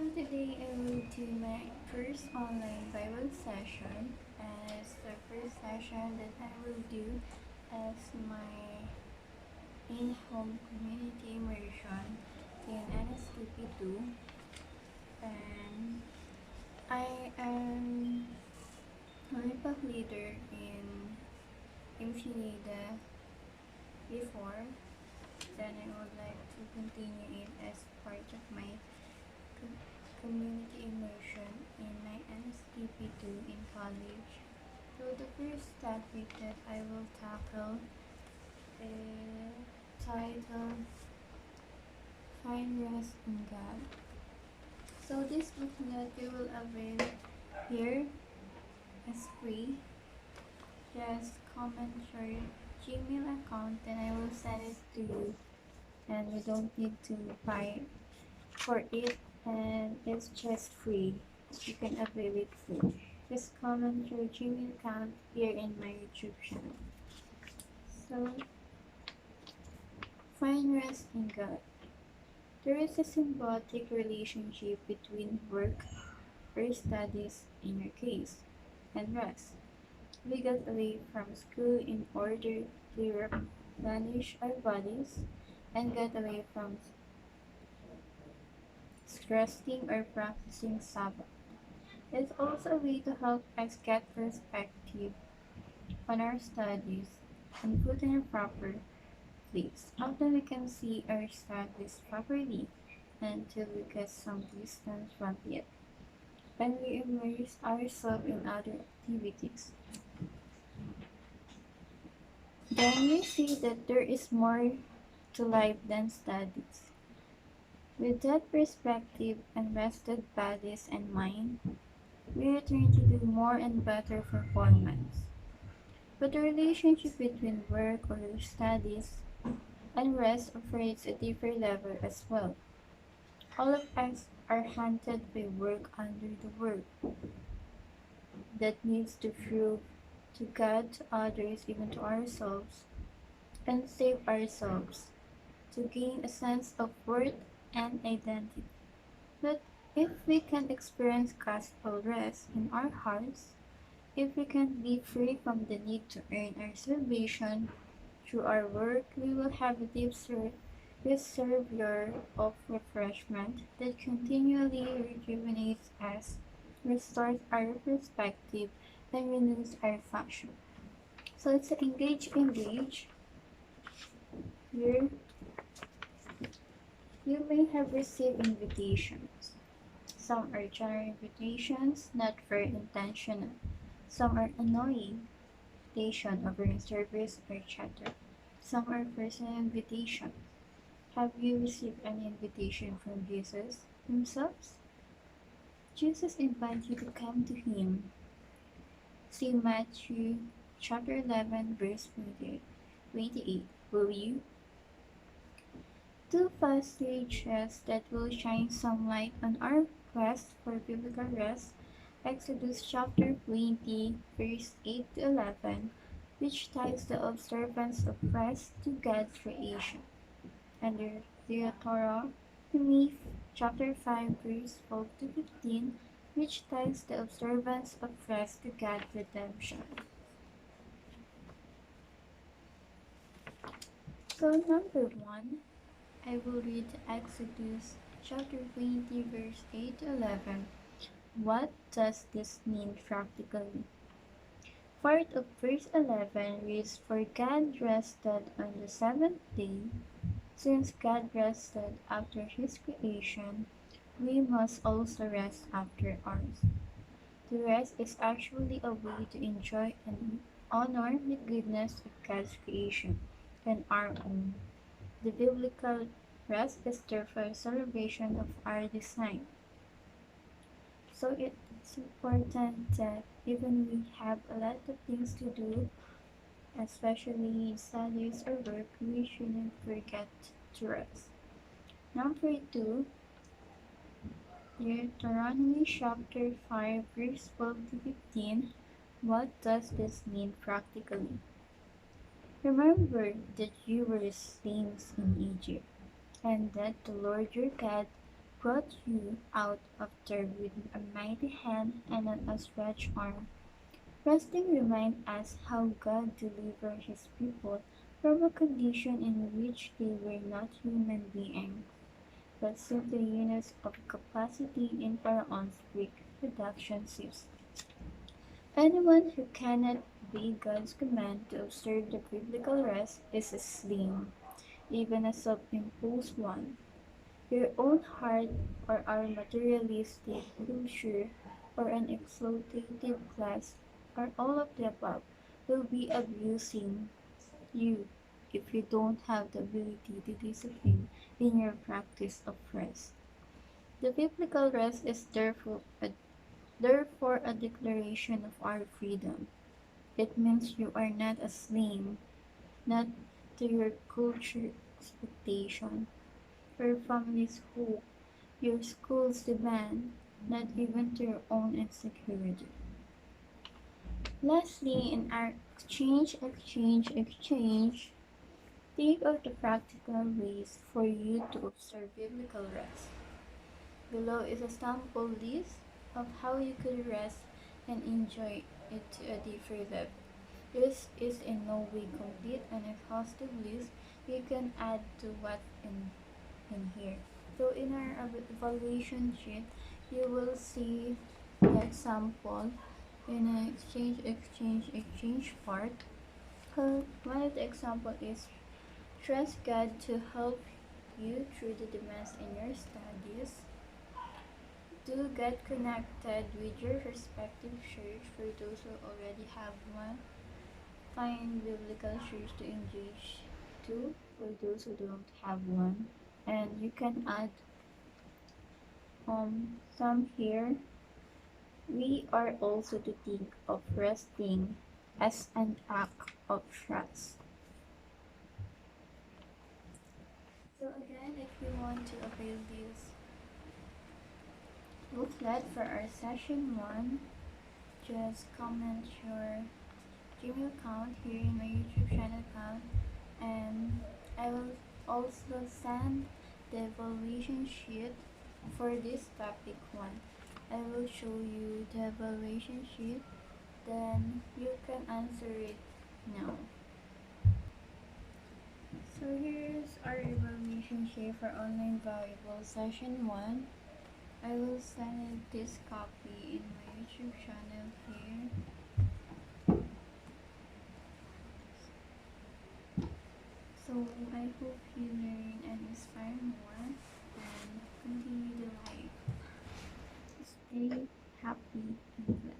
So today I will do my first online Bible session, as the first session that I will do as my in-home community immersion in NSTP-2, and I am a repub leader in MCNIDA before. Then I would like to continue it as part of my community immersion in my NSTP-2 in college. So the first topic that I will tackle is titled Find Rest in God. So this booklet you will avail here as free. Just comment your Gmail account and I will send it to you, and you don't need to buy for it, and it's just free. You can avail it free. Just comment your Gmail account here in my YouTube channel. So, find rest in God. There is a symbiotic relationship between work or studies, in your case, and rest. We got away from school in order to replenish our bodies, and got away from resting or practicing Sabbath. It's also a way to help us get perspective on our studies and put in a proper place. Often we can see our studies properly until we get some distance from it, and we immerse ourselves in other activities. Then we see that there is more to life than studies. With that perspective and rested bodies and mind, we return to do more and better performance. But the relationship between work or studies and rest operates at a different level as well. All of us are hunted by work under the work that needs to prove to God, to others, even to ourselves, and save ourselves, to gain a sense of worth and identity. But if we can experience gospel rest in our hearts, if we can be free from the need to earn our salvation through our work, we will have a deep reservoir of refreshment that continually rejuvenates us, restores our perspective, and renews our function. So it's engage. Here, you may have received invitations. Some are general invitations, not very intentional. Some are annoying invitation over a service or chatter. Some are personal invitations. Have you received any invitation from Jesus himself? Jesus invites you to come to him. See Matthew chapter 11 verse 28. Will you? Two passages that will shine some light on our quest for biblical rest: Exodus chapter 20 verse 8 to 11, which ties the observance of rest to God's creation, and Deuteronomy chapter 5 verse 12 to 15, which ties the observance of rest to God's redemption. So number 1, I will read Exodus chapter 20 verse 8 to 11. What does this mean practically? Part of verse 11 reads, For God rested on the seventh day. Since God rested after his creation, we must also rest after ours. To rest is actually a way to enjoy and honor the goodness of God's creation and our own. The biblical rest is therefore a celebration of our design. So it's important that even we have a lot of things to do, especially studies or work, we shouldn't forget to rest. Number 2, Deuteronomy chapter 5 verse 12 to 15. What does this mean practically? Remember that you were slaves in Egypt, and that the Lord your God brought you out of there with a mighty hand and an outstretched arm. Resting reminds us how God delivered his people from a condition in which they were not human beings, but simply units of capacity in Pharaoh's Greek production system. Anyone who cannot obey God's command to observe the biblical rest is a slave, even a self-imposed one. Your own heart or our materialistic culture or an exploitative class or all of the above will be abusing you if you don't have the ability to discipline in your practice of rest. The biblical rest is therefore a declaration of our freedom. It means you are not a slave, not to your culture expectation, your family's hope, your school's demand, not even to your own insecurity. Lastly, in our exchange, think of the practical ways for you to observe biblical rest. Below is a sample list of how you could rest and enjoy it to a deeper level. This is in no way complete and exhaustive list. You can add to what's in here. So in our evaluation sheet, you will see the example in an exchange part. One of the example is trust God to help you through the demands in your studies. Do get connected with your respective church for those who already have one. Find biblical church to engage to for those who don't have one. And you can add some here. We are also to think of resting as an act of trust. So again, if you want to avail this booklet for our session 1, just comment your Gmail account here in my YouTube channel account, and I will also send the evaluation sheet for this topic 1. I will show you the evaluation sheet, then you can answer it now. So here's our evaluation sheet for online valuable session 1. I will send this copy in my YouTube channel here. So I hope you learn and inspire more and continue the life. Stay happy and